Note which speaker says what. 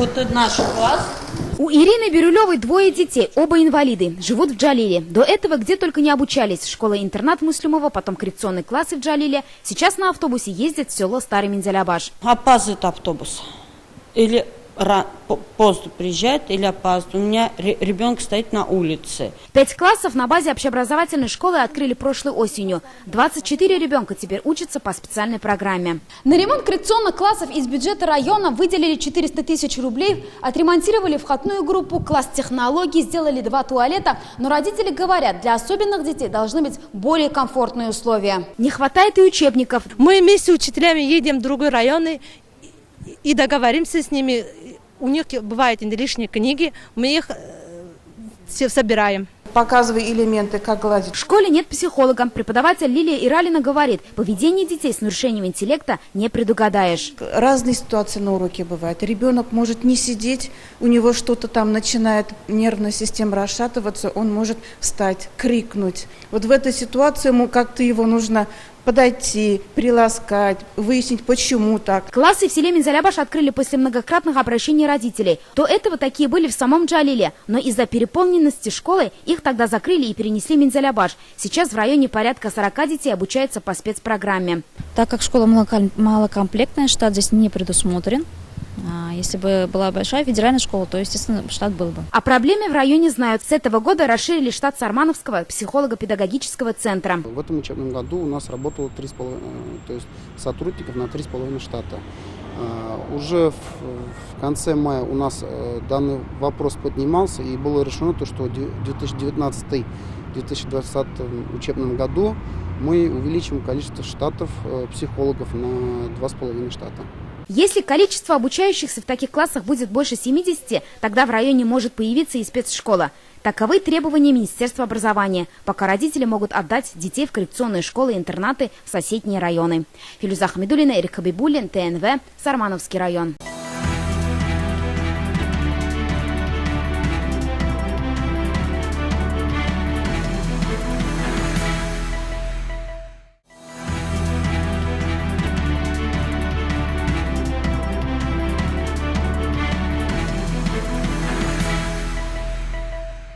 Speaker 1: Вот наш класс.
Speaker 2: У Ирины Бирюлевой двое детей, оба инвалиды, живут в Джалиле. До этого где только не обучались. Школа-интернат Муслимова, потом коррекционные классы в Джалиле. Сейчас на автобусе ездят в село Старый Мензелябаш.
Speaker 1: Опаздывает автобус. Или поздно приезжает, или опаздывает. У меня ребенок стоит на улице.
Speaker 2: 5 классов на базе общеобразовательной школы открыли прошлой осенью. 24 ребенка теперь учатся по специальной программе.
Speaker 3: На ремонт коррекционных классов из бюджета района выделили 400 тысяч рублей, отремонтировали входную группу, класс технологий, сделали 2 туалета. Но родители говорят, для особенных детей должны быть более комфортные условия.
Speaker 2: Не хватает и учебников.
Speaker 4: Мы вместе с учителями едем в другие районы и договоримся с ними. У них бывают лишние книги, мы их все собираем.
Speaker 5: Показывай элементы, как гладить.
Speaker 2: В школе нет психолога. Преподаватель Лилия Иралина говорит, поведение детей с нарушением интеллекта не предугадаешь.
Speaker 5: Разные ситуации на уроке бывают. Ребенок может не сидеть, у него что-то там начинает, нервная система расшатываться, он может встать, крикнуть. Вот в этой ситуации ему как-то его нужно подойти, приласкать, выяснить, почему так.
Speaker 2: Классы в селе Мензелябаш открыли после многократных обращений родителей. До этого такие были в самом Джалиле, но из-за переполненности школы их тогда закрыли и перенесли в Мензелябаш. Сейчас в районе порядка 40 детей обучаются по спецпрограмме.
Speaker 6: Так как школа малокомплектная, штат здесь не предусмотрен. Если бы была большая федеральная школа, то, естественно, штат был бы.
Speaker 2: О проблеме в районе знают. С этого года расширили штат Сармановского психолого-педагогического центра.
Speaker 7: В этом учебном году у нас работало 3,5, то есть сотрудников на 3,5 штата. Уже в конце мая у нас данный вопрос поднимался, и было решено, что в 2019-2020 учебном году мы увеличим количество штатов психологов на 2,5 штата.
Speaker 2: Если количество обучающихся в таких классах будет больше 70, тогда в районе может появиться и спецшкола. Таковы требования Министерства образования, пока родители могут отдать детей в коррекционные школы и интернаты в соседние районы. Филюза Хамидуллина, Эрик Хабибуллин, ТНВ, Сармановский район.